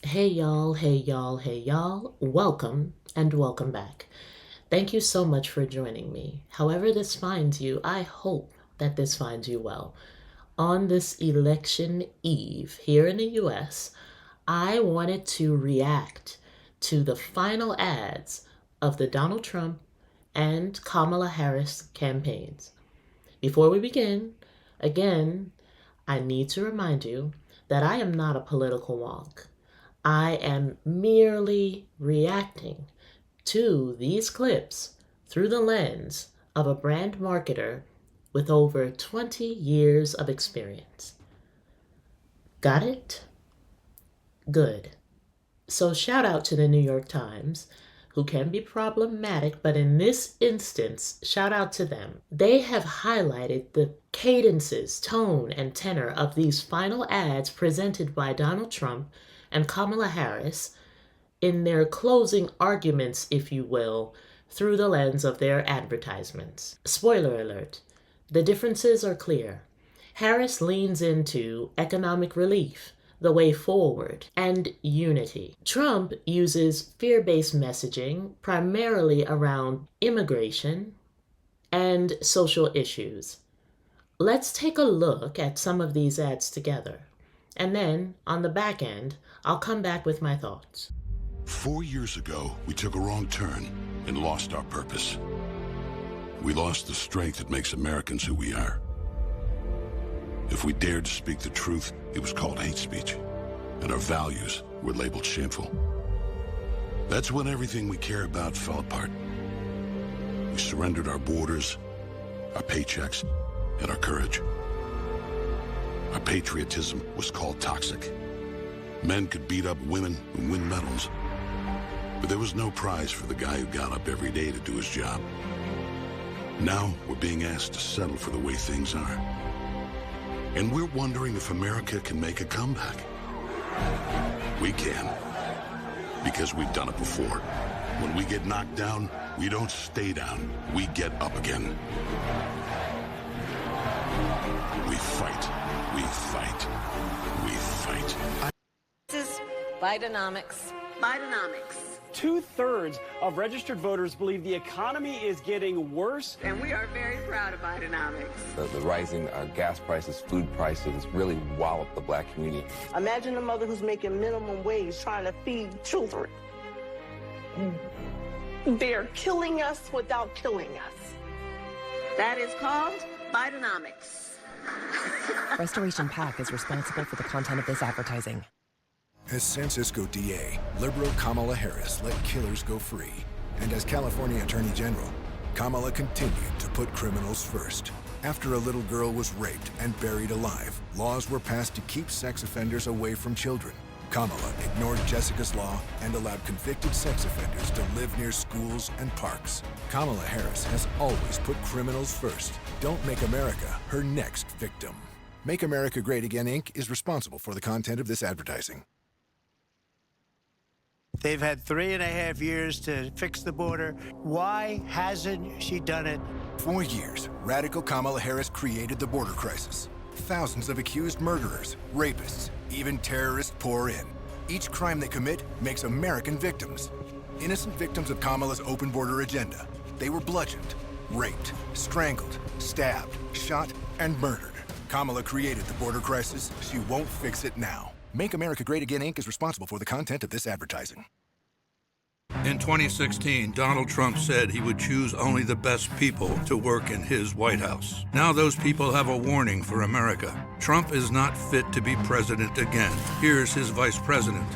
Hey y'all, hey y'all, hey y'all. Welcome and welcome back. Thank you so much for joining me. However, this finds you, I hope that this finds you well. On this election eve here in the US, I wanted to react to the final ads of the Donald Trump and Kamala Harris campaigns. Before we begin, again, I need to remind you that I am not a political wonk. I am merely reacting to these clips through the lens of a brand marketer with over 20 years of experience. Got it? Good. So, shout out to the New York Times, who can be problematic, but in this instance, shout out to them. They have highlighted the cadences, tone, and tenor of these final ads presented by Donald Trump and Kamala Harris in their closing arguments, if you will, through the lens of their advertisements. Spoiler alert, the differences are clear. Harris leans into economic relief, the way forward, and unity. Trump uses fear-based messaging primarily around immigration and social issues. Let's take a look at some of these ads together. And then, on the back end, I'll come back with my thoughts. 4 years ago, we took a wrong turn and lost our purpose. We lost the strength that makes Americans who we are. If we dared to speak the truth, it was called hate speech, and our values were labeled shameful. That's when everything we care about fell apart. We surrendered our borders, our paychecks, and our courage. Our patriotism was called toxic. Men could beat up women and win medals, but there was no prize for the guy who got up every day to do his job. Now we're being asked to settle for the way things are. And we're wondering if America can make a comeback. We can, because we've done it before. When we get knocked down, we don't stay down, we get up again. We fight, we fight, we fight. This is Bidenomics. Bidenomics. 2/3 of registered voters believe the economy is getting worse. And we are very proud of Bidenomics. The rising gas prices, food prices really wallop the black community. Imagine a mother who's making minimum wage trying to feed children. They're killing us without killing us. That is called Bidenomics. Restoration PAC is responsible for the content of this advertising. As San Francisco DA, liberal Kamala Harris let killers go free. And as California Attorney General, Kamala continued to put criminals first. After a little girl was raped and buried alive, laws were passed to keep sex offenders away from children. Kamala ignored Jessica's law and allowed convicted sex offenders to live near schools and parks. Kamala Harris has always put criminals first. Don't make America her next victim. Make America Great Again, Inc. is responsible for the content of this advertising. They've had 3.5 years to fix the border. Why hasn't she done it? 4 years, radical Kamala Harris created the border crisis. Thousands of accused murderers, rapists, even terrorists pour in. Each crime they commit makes American victims. Innocent victims of Kamala's open border agenda. They were bludgeoned, raped, strangled, stabbed, shot, and murdered. Kamala created the border crisis. She won't fix it now. Make America Great Again, Inc. is responsible for the content of this advertising. In 2016, Donald Trump said he would choose only the best people to work in his White House. Now those people have a warning for America. Trump is not fit to be president again. Here's his vice president.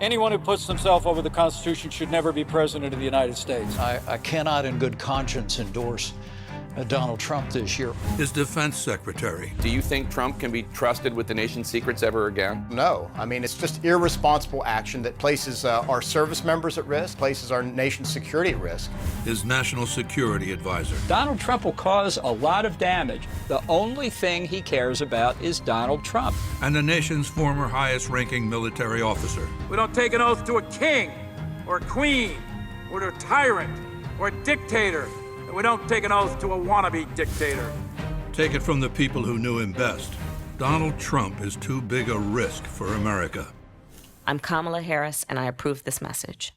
Anyone who puts themselves over the Constitution should never be president of the United States. I cannot in good conscience endorse Donald Trump this year. His defense secretary. Do you think Trump can be trusted with the nation's secrets ever again? No. I mean, it's just irresponsible action that places our service members at risk, places our nation's security at risk. His national security advisor. Donald Trump will cause a lot of damage. The only thing he cares about is Donald Trump. And the nation's former highest-ranking military officer. We don't take an oath to a king or a queen or to a tyrant or a dictator. We don't take an oath to a wannabe dictator. Take it from the people who knew him best. Donald Trump is too big a risk for America. I'm Kamala Harris, and I approve this message.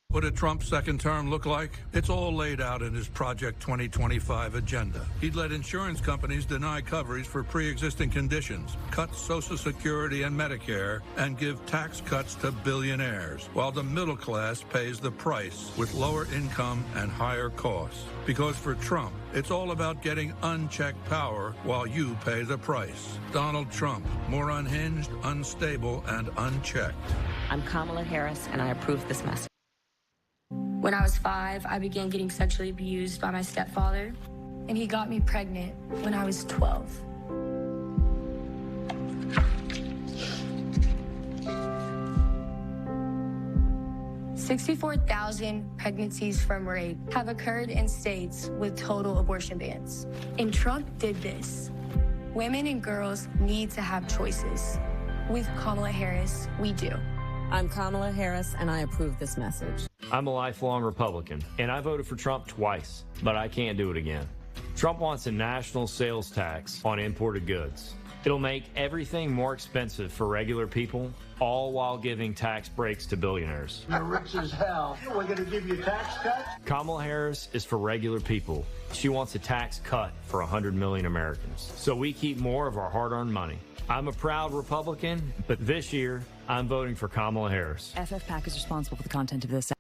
What did Trump's second term look like? It's all laid out in his Project 2025 agenda. He'd let insurance companies deny coverage for pre-existing conditions, cut Social Security and Medicare, and give tax cuts to billionaires, while the middle class pays the price with lower income and higher costs. Because for Trump, it's all about getting unchecked power while you pay the price. Donald Trump, more unhinged, unstable, and unchecked. I'm Kamala Harris, and I approve this message. When I was 5, I began getting sexually abused by my stepfather, and he got me pregnant when I was 12. "64,000 pregnancies from rape have occurred in states with total abortion bans. And Trump did this. Women and girls need to have choices. With Kamala Harris, we do. I'm Kamala Harris, and I approve this message. I'm a lifelong Republican, and I voted for Trump twice, but I can't do it again. Trump wants a national sales tax on imported goods. It'll make everything more expensive for regular people, all while giving tax breaks to billionaires. You're rich as hell. We're going to give you tax cuts? Kamala Harris is for regular people. She wants a tax cut for 100 million Americans, so we keep more of our hard-earned money. I'm a proud Republican, but this year, I'm voting for Kamala Harris. FFPAC is responsible for the content of this.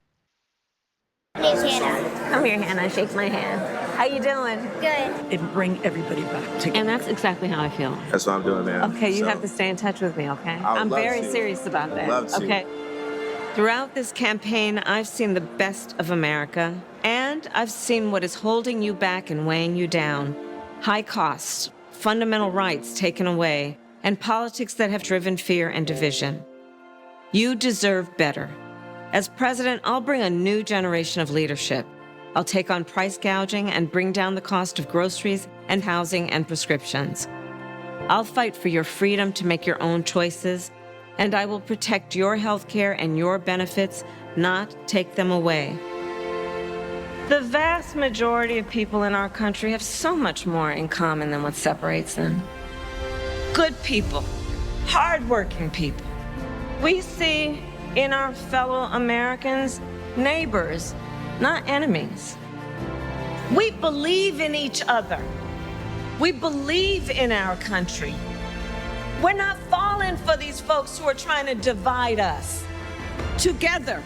Name's Hannah. Come here, Hannah. Shake my hand. How you doing? Good. It bring everybody back together. And that's exactly how I feel. That's what I'm doing now. Okay, you So, have to stay in touch with me, okay? I would I'm love very to. serious about that. Love to. Okay. Throughout this campaign, I've seen the best of America, and I've seen what is holding you back and weighing you down. High costs, fundamental rights taken away, and politics that have driven fear and division. You deserve better. As president, I'll bring a new generation of leadership. I'll take on price gouging and bring down the cost of groceries and housing and prescriptions. I'll fight for your freedom to make your own choices, and I will protect your health care and your benefits, not take them away. The vast majority of people in our country have so much more in common than what separates them. Good people, hardworking people. We see in our fellow Americans neighbors, not enemies. We believe in each other. We believe in our country. We're not falling for these folks who are trying to divide us. Together,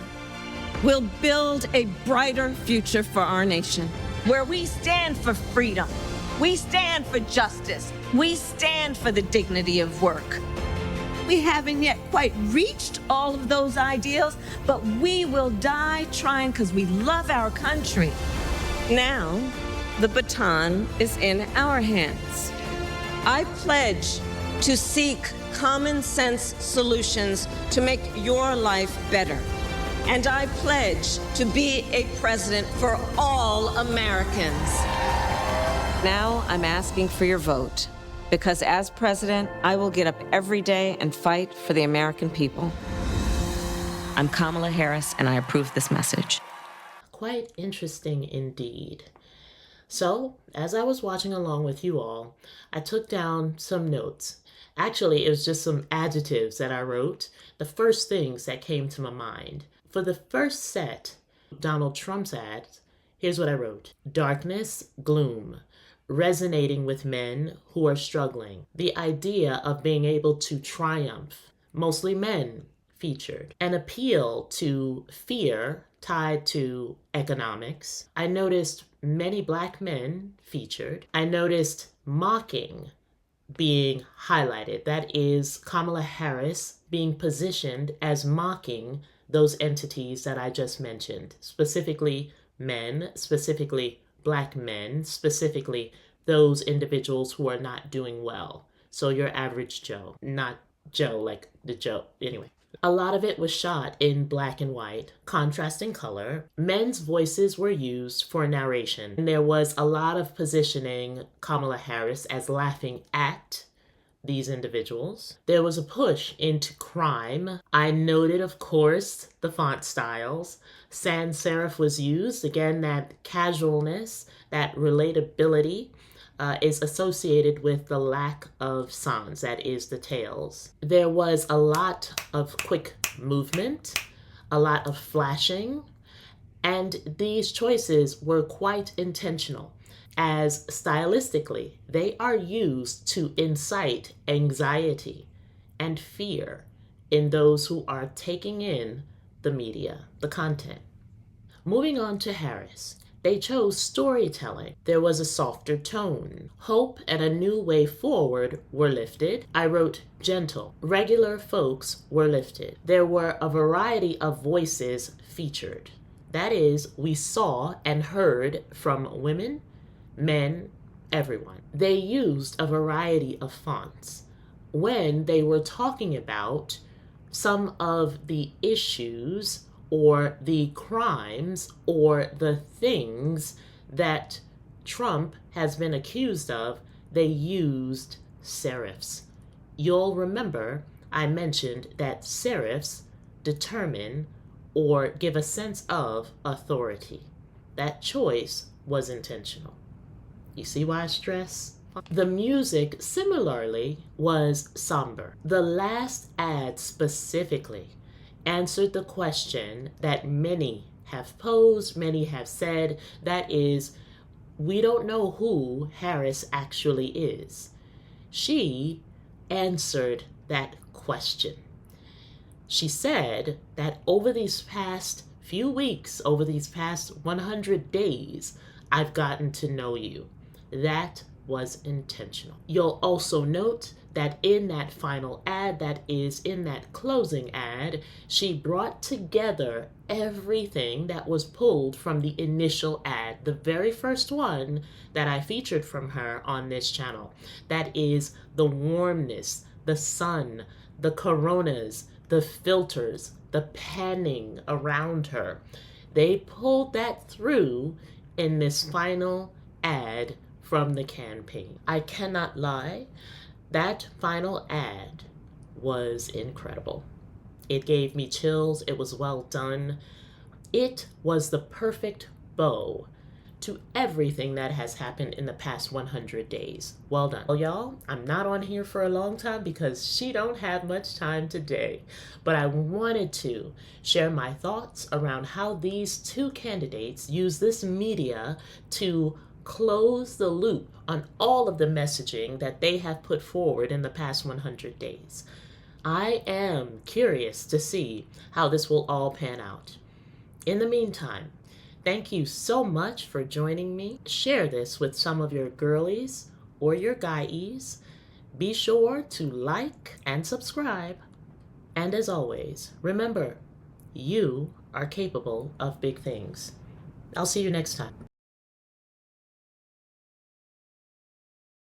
we'll build a brighter future for our nation, where we stand for freedom, we stand for justice, we stand for the dignity of work. We haven't yet quite reached all of those ideals, but we will die trying because we love our country. Now, the baton is in our hands. I pledge to seek common sense solutions to make your life better. And I pledge to be a president for all Americans. Now I'm asking for your vote, because as president, I will get up every day and fight for the American people. I'm Kamala Harris, and I approve this message. Quite interesting indeed. So, as I was watching along with you all, I took down some notes. Actually, it was just some adjectives that I wrote, the first things that came to my mind. For the first set, Donald Trump's ads, here's what I wrote. Darkness, gloom, resonating with men who are struggling. The idea of being able to triumph, mostly men featured. An appeal to fear tied to economics. I noticed many Black men featured. I noticed mocking being highlighted. That is Kamala Harris being positioned as mocking those entities that I just mentioned, specifically men, specifically Black men, specifically those individuals who are not doing well. So your average Joe, not Joe like the Joe, anyway. A lot of it was shot in black and white, contrasting color. Men's voices were used for narration. And there was a lot of positioning Kamala Harris as laughing at these individuals. There was a push into crime. I noted, of course, the font styles. Sans serif was used. Again, that casualness, that relatability. is associated with the lack of sans, that is the tails. There was a lot of quick movement, a lot of flashing, and these choices were quite intentional, as stylistically they are used to incite anxiety and fear in those who are taking in the media, the content. Moving on to Harris, they chose storytelling. There was a softer tone. Hope and a new way forward were lifted. I wrote gentle. Regular folks were lifted. There were a variety of voices featured. That is, we saw and heard from women, men, everyone. They used a variety of fonts when they were talking about some of the issues or the crimes or the things that Trump has been accused of. They used serifs. You'll remember I mentioned that serifs determine or give a sense of authority. That choice was intentional. You see why I stress? The music, similarly, was somber. The last ad specifically answered the question that many have posed, many have said, that is, we don't know who Harris actually is. She answered that question. She said that over these past few weeks, over these past 100 days, I've gotten to know you. That was intentional. You'll also note that in that final ad, that is in that closing ad, she brought together everything that was pulled from the initial ad, the very first one that I featured from her on this channel. That is the warmness, the sun, the coronas, the filters, the panning around her. They pulled that through in this final ad from the campaign. I cannot lie, that final ad was incredible. It gave me chills. It was well done. It was the perfect bow to everything that has happened in the past 100 days. Well done. Well, y'all, I'm not on here for a long time because she don't have much time today, but I wanted to share my thoughts around how these two candidates use this media to close the loop on all of the messaging that they have put forward in the past 100 days. I am curious to see how this will all pan out. In the meantime, thank you so much for joining me. Share this with some of your girlies or your guys. Be sure to like and subscribe. And as always, remember, you are capable of big things. I'll see you next time.